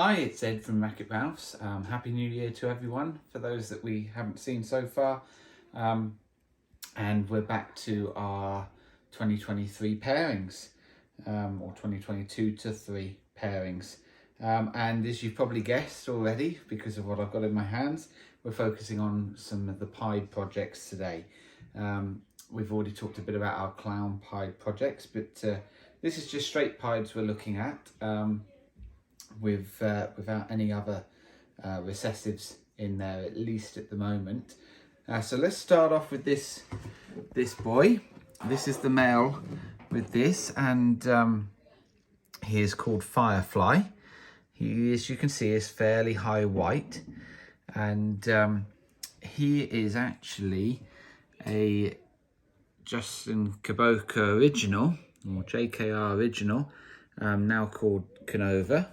Hi, it's Ed from Racket Ralph's. Happy New Year to everyone, for those that we haven't seen so far. And we're back to our 2023 pairings, or 2022 to 3 pairings. And as you've probably guessed already, because of what I've got in my hands, we're focusing on some of the pied projects today. We've already talked a bit about our clown pied projects, but this is just straight pieds we're looking at. Without any other recessives in there, at least at the moment. So let's start off with this boy. This is the male with this, and he is called Firefly. He, as you can see, is fairly high white, and he is actually a Justin Caboca original, or JKR original, now called Canova.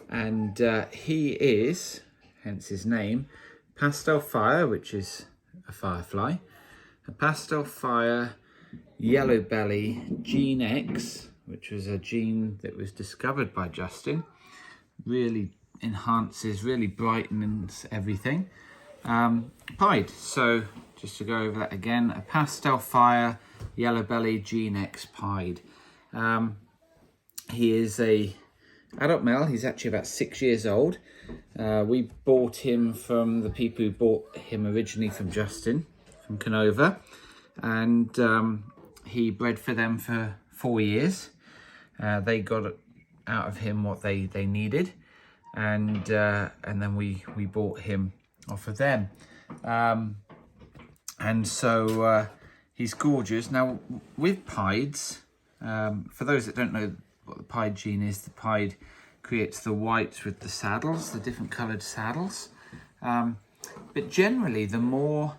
And he is, hence his name, Pastel Fire, which is a firefly, a Pastel Fire Yellow Belly GeneX, which was a gene that was discovered by Justin. Really enhances, really brightens everything. Pied, so just to go over that again, a Pastel Fire Yellow Belly GeneX pied. He is a adult male. He's actually about 6 years old. We bought him from the people who bought him originally from Justin, from Canova, and he bred for them for 4 years. They got out of him what they needed, and then we bought him off of them. And so he's gorgeous. Now with pieds, for those that don't know what the pied gene is, the pied creates the whites with the saddles, the different coloured saddles. But generally, the more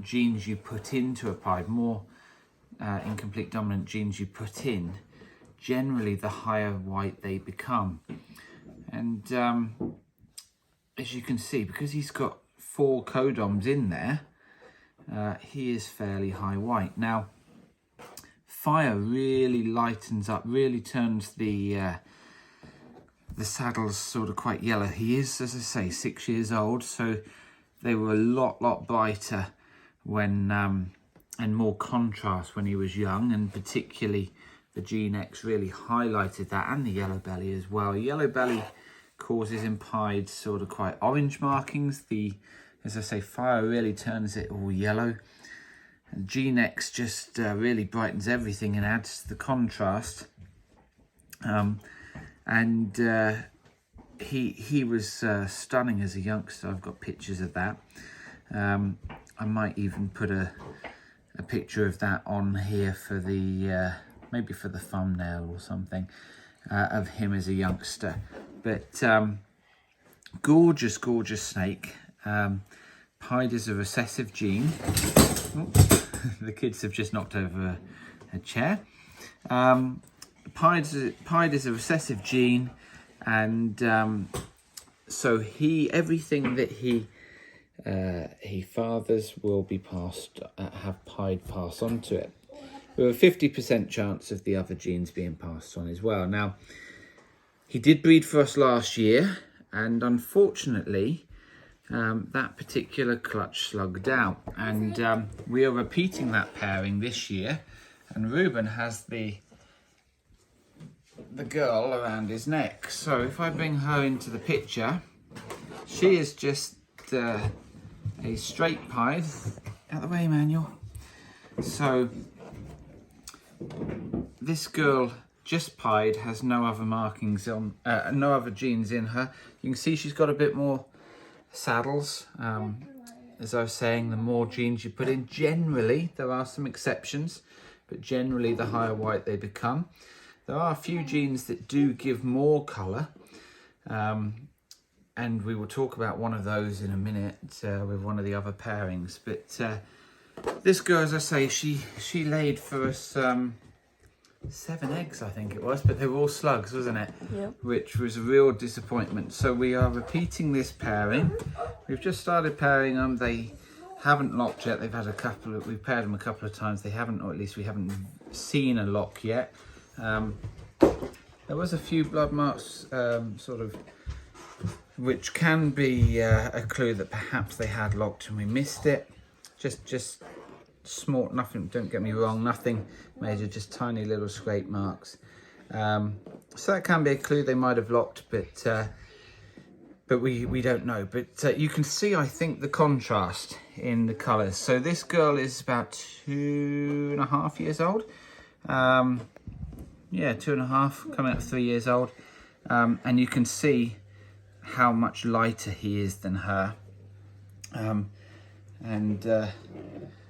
genes you put into a pied, more incomplete dominant genes you put in, generally the higher white they become. And as you can see, because he's got 4 codoms in there, he is fairly high white. Now, Fire really lightens up, really turns the saddles sort of quite yellow. He is, as I say, 6 years old, so they were a lot brighter when and more contrast when he was young, and particularly the GeneX really highlighted that, and the yellow belly as well. Yellow belly causes in pied sort of quite orange markings. As I say, Fire really turns it all yellow. And GeneX just really brightens everything and adds to the contrast. He was stunning as a youngster. I've got pictures of that. I might even put a picture of that on here for the maybe for the thumbnail or something, of him as a youngster. But gorgeous snake. Pied is a recessive gene. The kids have just knocked over a chair. Pied is a recessive gene, and so everything that he fathers will be passed, have pied pass on to it, with a 50% chance of the other genes being passed on as well. Now, he did breed for us last year, and unfortunately, that particular clutch slugged out, and we are repeating that pairing this year, and Ruben has the girl around his neck. So if I bring her into the picture, she is just a straight pied. Out the way, Manuel. So this girl, just pied, has no other markings on, no other genes in her. You can see she's got a bit more saddles. As I was saying, the more genes you put in, generally, there are some exceptions, but generally the higher white they become. There are a few genes that do give more colour, and we will talk about one of those in a minute with one of the other pairings. But this girl, as I say, she laid for us 7 eggs, I think it was, but they were all slugs, wasn't it? Yeah. Which was a real disappointment. So we are repeating this pairing. We've just started pairing them. They haven't locked yet. They've had we've paired them a couple of times. They haven't, or at least we haven't seen a lock yet. There was a few blood marks, sort of, which can be a clue that perhaps they had locked and we missed it. Just small, nothing, don't get me wrong, nothing major, just tiny little scrape marks. So that can be a clue they might have locked, but we don't know. But you can see, I think, the contrast in the colours. So this girl is about 2.5 years old. Yeah, 2.5, coming up 3 years old. And you can see how much lighter he is than her.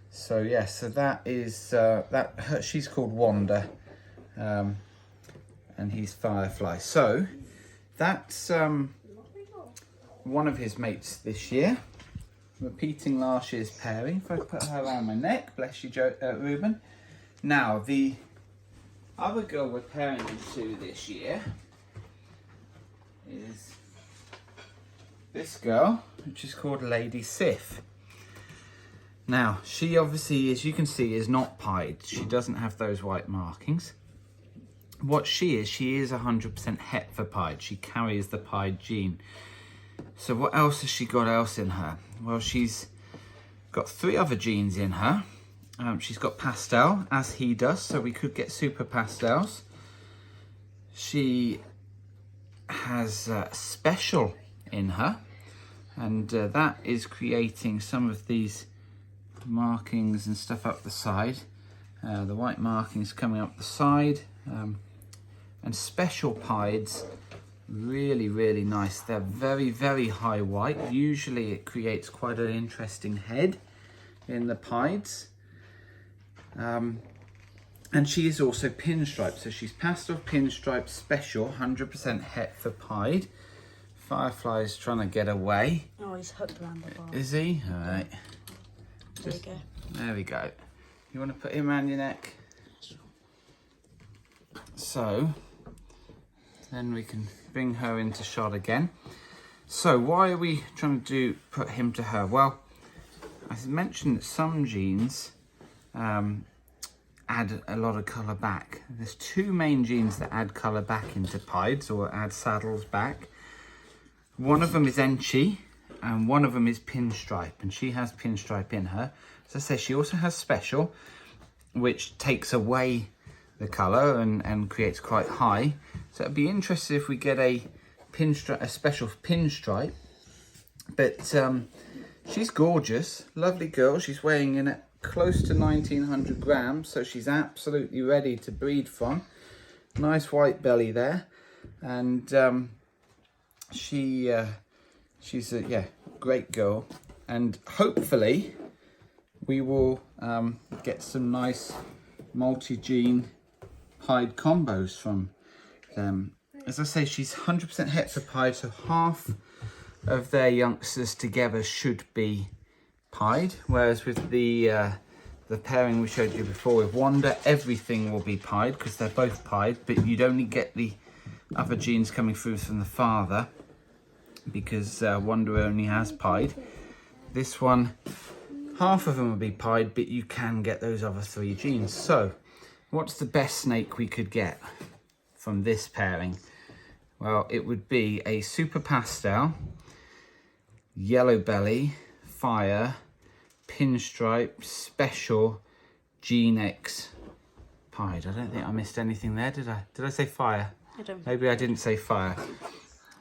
So yeah, so that is she's called Wanda, and he's Firefly. So that's one of his mates this year, repeating last year's pairing. If I put her around my neck, bless you, Ruben. Now the other girl we're pairing to this year is this girl, which is called Lady Sif. Now, she obviously, as you can see, is not pied. She doesn't have those white markings. What she is 100% het for pied. She carries the pied gene. So what else has she got else in her? Well, she's got 3 other genes in her. She's got pastel, as he does, so we could get super pastels. She has special in her, and that is creating some of these markings and stuff up the side. The white markings coming up the side, and special pieds, really nice. They're very high white. Usually it creates quite an interesting head in the pieds. And she is also pinstripe, so she's Pastel Pinstripe Special, 100% het for pied. Firefly is trying to get away. Oh, he's hooked around the bar. Is he? All right. There you go. There we go. You want to put him around your neck? So, then we can bring her into shot again. So, why are we trying to put him to her? Well, I mentioned that some genes add a lot of colour back. There's 2 main genes that add colour back into pieds, or add saddles back. One of them is Enchi, and one of them is Pinstripe, and she has Pinstripe in her. As I say, she also has Special, which takes away the colour and creates quite high. So it'd be interesting if we get a Special Pinstripe. But she's gorgeous, lovely girl. She's weighing in at close to 1900 grams, so she's absolutely ready to breed from. Nice white belly there, and she's a great girl, and hopefully we will get some nice multi-gene pied combos from them. As I say, she's 100% het for pied, so half of their youngsters together should be pied, whereas with the pairing we showed you before with Wanda, everything will be pied because they're both pied, but you'd only get the other genes coming through from the father because Wanda only has pied. This one, half of them will be pied, but you can get those other 3 genes. So what's the best snake we could get from this pairing? Well, it would be a super pastel, yellow belly, fire, pinstripe, special, GeneX pied. I don't think I missed anything there, did I? Did I say fire? I don't. Maybe I didn't say fire.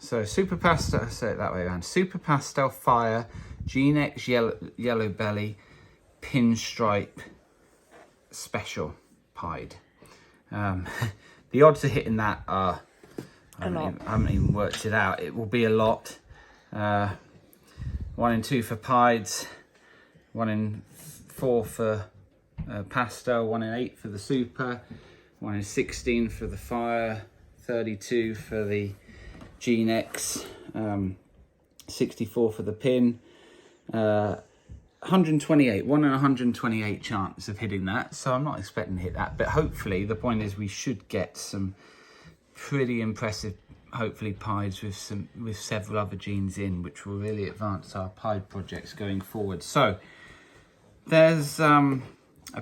So super pastel, say it that way around. Super pastel, fire, GeneX, yellow belly, pinstripe, special pied. The odds of hitting that are, I haven't even worked it out. It will be a lot. 1 in 2 for pieds, 1 in 4 for pastel, 1 in 8 for the super, 1 in 16 for the fire, 32 for the GeneX, 64 for the pin, 128, 1 in 128 chance of hitting that. So I'm not expecting to hit that, but hopefully the point is we should get some pretty impressive, hopefully, pieds with several other genes in, which will really advance our pied projects going forward. So there's a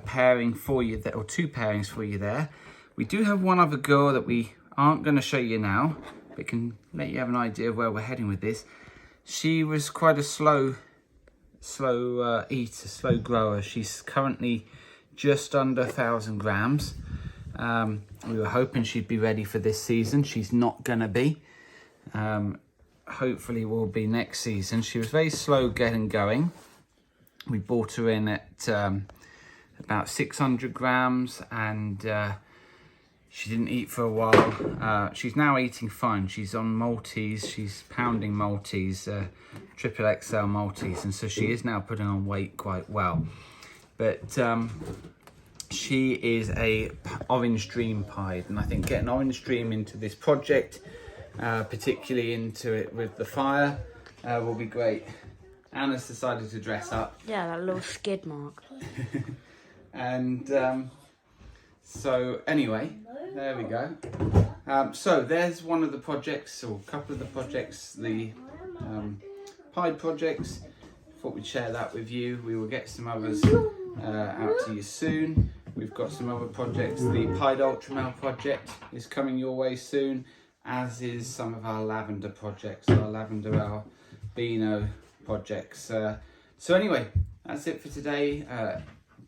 pairing for you there, or 2 pairings for you there. We do have one other girl that we aren't going to show you now, but can let you have an idea of where we're heading with this. She was quite a slow eater, slow grower. She's currently just under 1,000 grams. We were hoping she'd be ready for this season. She's not gonna be. Hopefully will be next season. She was very slow getting going. We bought her in at about 600 grams, and she didn't eat for a while. She's now eating fine. She's on Maltese. She's pounding Maltese, triple XL Maltese, and so she is now putting on weight quite well. But she is a Orange Dream pied, and I think getting Orange Dream into this project, particularly into it with the fire, will be great. Anna's decided to dress up. Yeah, that little skid mark. And so anyway, there we go. So there's one of the projects, or a couple of the projects, the pied projects. Thought we'd share that with you. We will get some others out to you soon. We've got some other projects. The Pied Ultramel project is coming your way soon, as is some of our lavender projects, our lavender albino projects. So anyway, that's it for today.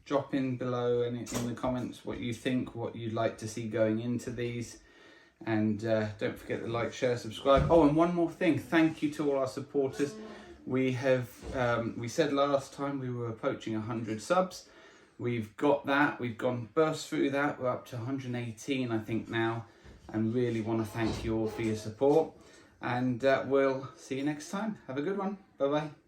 Drop in below and in the comments what you think, what you'd like to see going into these. And don't forget to like, share, subscribe. Oh, and one more thing. Thank you to all our supporters. We have, we said last time we were approaching 100 subs. We've got that. We've burst through that. We're up to 118, I think, now. And really want to thank you all for your support. And we'll see you next time. Have a good one. Bye-bye.